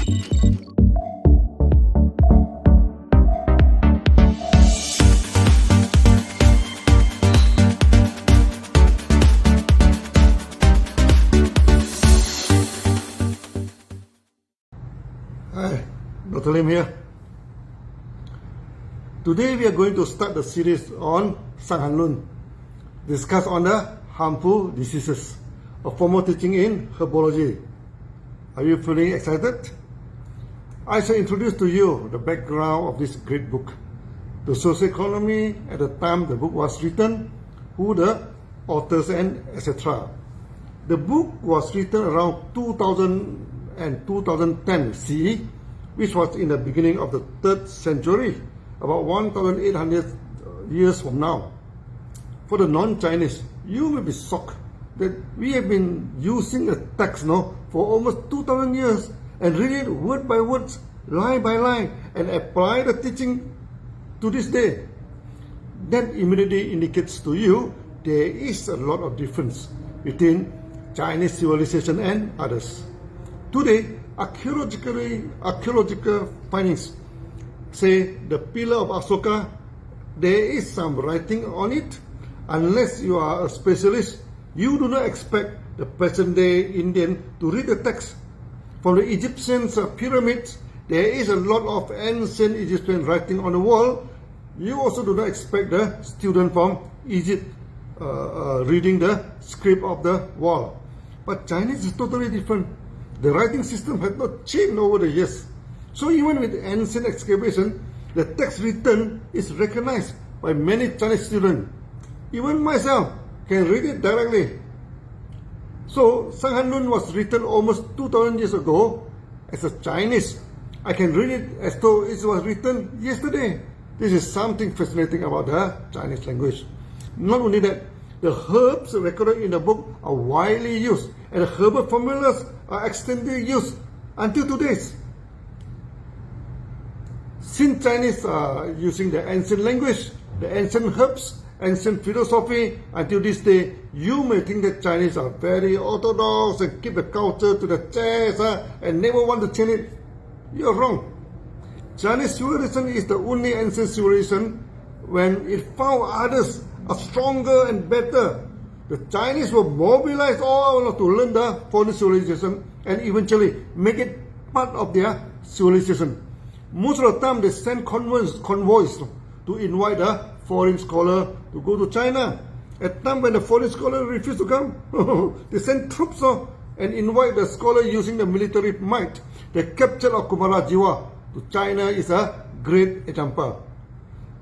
Hi, Dr. Lim here. Today we are going to start the series on Shang Han Lun, discuss on the harmful diseases, a formal teaching in herbology. Are you feeling excited? I shall introduce to you the background of this great book, the socioeconomy at the time the book was written, who the authors and etc. The book was written around 2000 and 2010 CE, which was in the beginning of the 3rd century, about 1,800 years from now. For the non-Chinese, you may be shocked that we have been using a text now for almost 2,000 years and read it word by word, line by line, and apply the teaching to this day. That immediately indicates to you there is a lot of difference between Chinese civilization and others. Today, archaeological findings say the Pillar of Ashoka, there is some writing on it. Unless you are a specialist, you do not expect the present-day Indian to read the text. From the Egyptian pyramids, there is a lot of ancient Egyptian writing on the wall. You also do not expect the student from Egypt reading the script of the wall. But Chinese is totally different. The writing system has not changed over the years. So even with ancient excavation, the text written is recognized by many Chinese students. Even myself can read it directly. So Shang Han Lun was written almost 2,000 years ago. As a Chinese, I can read it as though it was written yesterday. This is something fascinating about the Chinese language. Not only that, the herbs recorded in the book are widely used, and the herbal formulas are extensively used until today. Since Chinese are using the ancient language, the ancient herbs, ancient philosophy, until this day, you may think that Chinese are very orthodox and keep the culture to the chest and never want to change it. You're wrong. Chinese civilization is the only ancient civilization when it found others are stronger and better. The Chinese will mobilize all to learn the foreign civilization and eventually make it part of their civilization. Most of the time they send convoys to invite the foreign scholar to go to China. At the time when the foreign scholar refused to come, they send troops and invite the scholar using the military might. The capture of Kumarajiwa to China is a great example.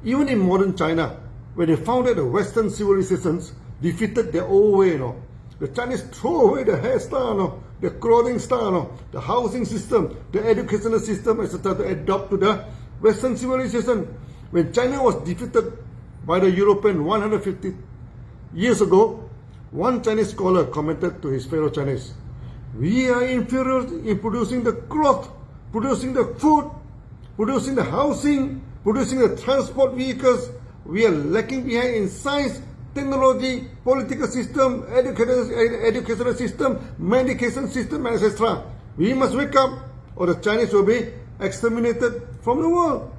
Even in modern China, when they found that the Western civilizations defeated their old way, the Chinese throw away the hairstyle, the clothing style, the housing system, the educational system, etc. to adopt to the Western civilization. When China was defeated by the European 150 years ago, one Chinese scholar commented to his fellow Chinese, "We are inferior in producing the cloth, producing the food, producing the housing, producing the transport vehicles. We are lacking behind in science, technology, political system, educational system, medication system, etc. We must wake up or the Chinese will be exterminated from the world."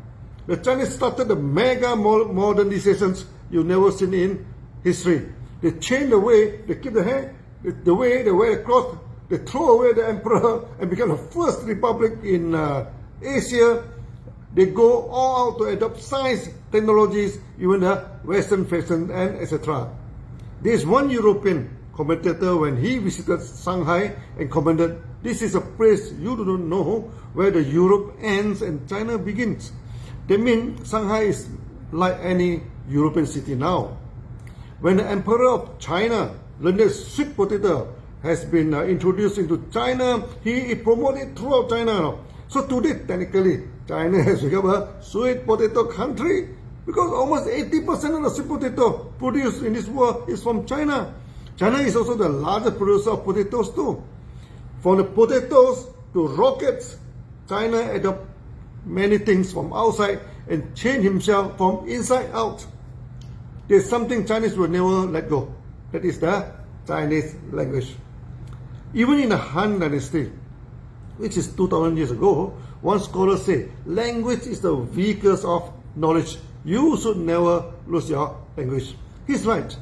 The Chinese started the mega modernizations you've never seen in history. They changed the way they keep the hair, the way they wear the cloth. They throw away the emperor and become the first republic in Asia. They go all out to adopt science, technologies, even the Western fashion, and etc. There is one European commentator when he visited Shanghai and commented, "This is a place you do not know where the Europe ends and China begins." That means Shanghai is like any European city now. When the emperor of China learned that sweet potato has been introduced into China, he promoted throughout China. So today, technically, China has become a sweet potato country because almost 80% of the sweet potato produced in this world is from China. China is also the largest producer of potatoes too. From the potatoes to rockets, China adopted many things from outside and changed himself from inside out. There's something Chinese will never let go. That is the Chinese language. Even in the Han Dynasty, which is 2000 years ago, one scholar said, language is the vehicle of knowledge. You should never lose your language. He's right.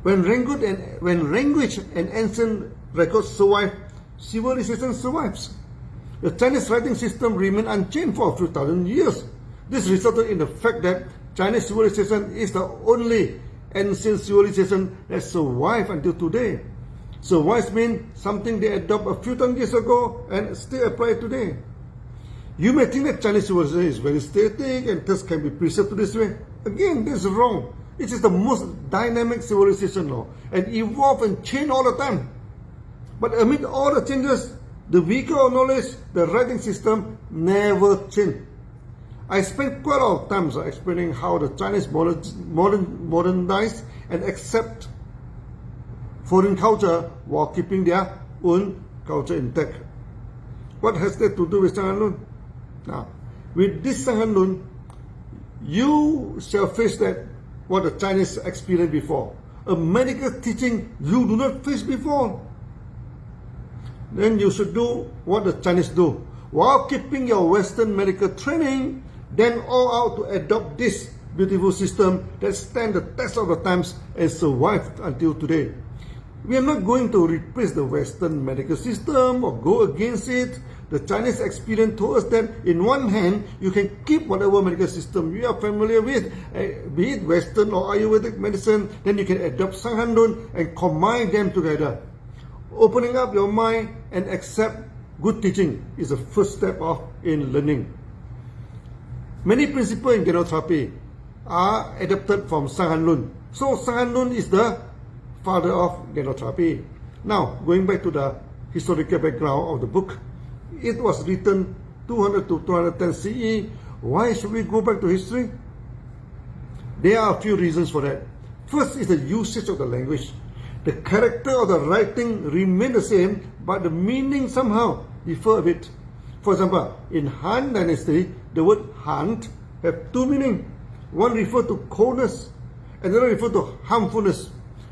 When language and ancient records survive, civilization survives. The Chinese writing system remained unchanged for a few thousand years. This resulted in the fact that Chinese civilization is the only ancient civilization that survived until today. Survives means something they adopted a few thousand years ago and still apply today. You may think that Chinese civilization is very static and thus can be preserved this way. Again, this is wrong. It is the most dynamic civilization now and evolve and change all the time. But amid all the changes, the vehicle of knowledge, the writing system never changed. I spent quite a lot of time explaining how the Chinese modernize and accept foreign culture while keeping their own culture intact. What has that to do with Shang Han Lun? Now, with this Shang Han Lun, you shall face that what the Chinese experienced before. A medical teaching you do not face before. Then you should do what the Chinese do. While keeping your Western medical training, then all out to adopt this beautiful system that stands the test of the times and survived until today. We are not going to replace the Western medical system or go against it. The Chinese experience told us that in one hand, you can keep whatever medical system you are familiar with, be it Western or Ayurvedic medicine, then you can adopt Shang Han Lun and combine them together. Opening up your mind and accept good teaching is the first step in learning. Many principles in genotherapy are adapted from Shang Han Lun. So Shang Han Lun is the father of genotherapy. Now, going back to the historical background of the book, it was written 200 to 210 CE. Why should we go back to history? There are a few reasons for that. First is the usage of the language. The character of the writing remained the same, but the meaning somehow differ a bit. For example, in Han Dynasty, the word Han have two meanings. One refers to coldness, another refers to harmfulness.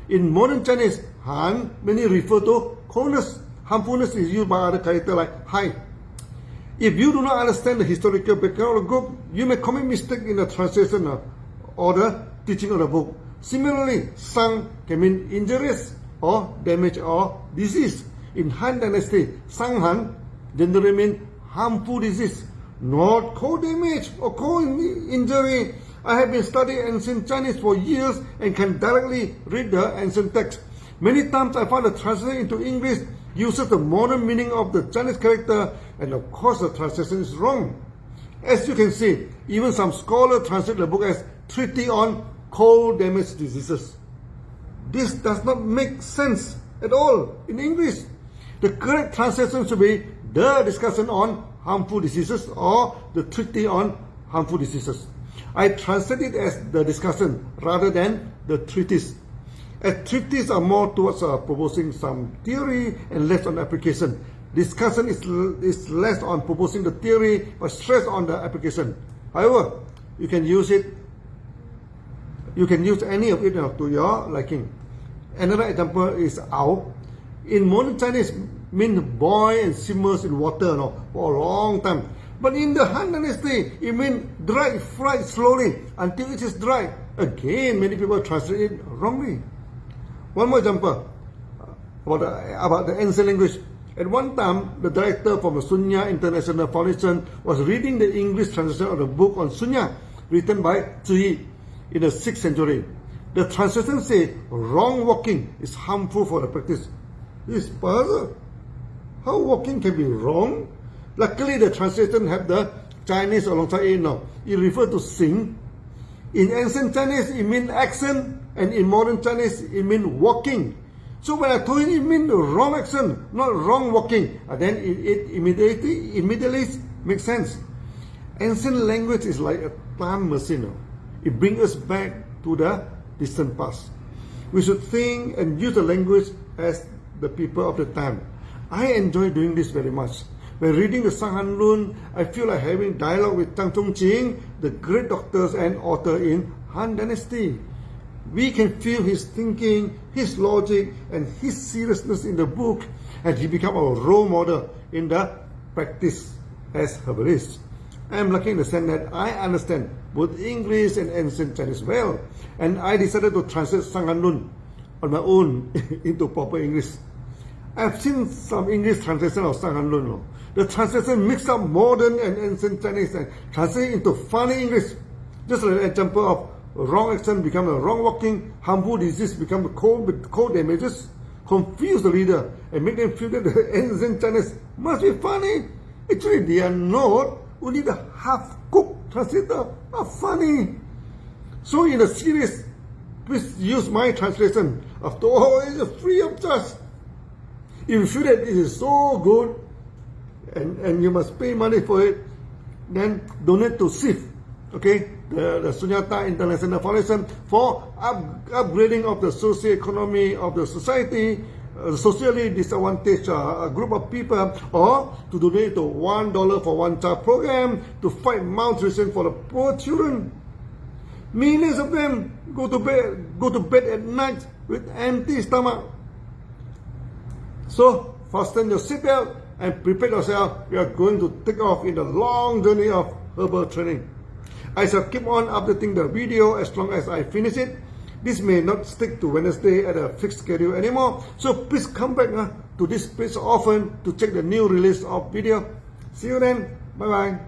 In modern Chinese, Han mainly refer to coldness. Harmfulness is used by other characters like Hai. If you do not understand the historical background of the book, you may commit mistake in the translation or the teaching of the book. Similarly, Sang can mean injurious or damage or disease. In Han Dynasty, Shang Han generally mean harmful disease, not cold damage or cold injury. I have been studying ancient Chinese for years and can directly read the ancient text. Many times I find the translation into English uses the modern meaning of the Chinese character, and of course the translation is wrong. As you can see, even some scholars translate the book as Treatise on Cold Damaged Diseases. This does not make sense at all in English. The correct translation should be the discussion on harmful diseases or the treatise on harmful diseases. I translate it as the discussion rather than the treatise. As treatises are more towards proposing some theory and less on application. Discussion is less on proposing the theory but stress on the application. However, you can use any of it to your liking. Another example is ao. In modern Chinese, means boil and simmers in water for a long time. But in the Han Dynasty, it means dry, fry slowly until it is dry. Again, many people translate it wrongly. One more example about the ancient language. At one time, the director from the Sunya International Foundation was reading the English translation of the book on Sunya, written by Zhi in the 6th century. The translation says, wrong walking is harmful for the practice. This puzzle. How walking can be wrong? Luckily, the translation have the Chinese alongside it now. It refers to sing. In ancient Chinese, it means action, and in modern Chinese, it means walking. So when I told him it means wrong action, not wrong walking, then it immediately makes sense. Ancient language is like a time machine. It brings us back to the distant past. We should think and use the language as the people of the time. I enjoy doing this very much. When reading the Shang Han Lun, I feel like having dialogue with Zhang Chongqing, the great doctors and author in Han Dynasty. We can feel his thinking, his logic, and his seriousness in the book, and he became our role model in the practice as herbalist. I am lucky in the sense that I understand both English and ancient Chinese well, and I decided to translate Shang Han Lun on my own into proper English. I've seen some English translation of Shang Han Lun. The translation mixed up modern and ancient Chinese and translated into funny English. Just like an example of wrong accent become a wrong walking, harmful disease become a cold damages, confuse the reader and make them feel that the ancient Chinese must be funny. Actually, they are not. Only the half-cooked translator are funny. So in the series, please use my translation. After all, it is free of charge. If you feel that it is so good and you must pay money for it, then donate to SIF, okay, the Sunyata International Foundation, for upgrading of the socio-economy of the society, socially disadvantaged group of people, or to donate to $1 for one child program to fight malnutrition for the poor children. Millions of them go to bed at night with empty stomach. So fasten your seatbelt and prepare yourself. We are going to take off in the long journey of herbal training. I shall keep on updating the video as long as I finish it. This may not stick to Wednesday at a fixed schedule anymore, so please come back to this page often to check the new release of video. See you then. Bye bye.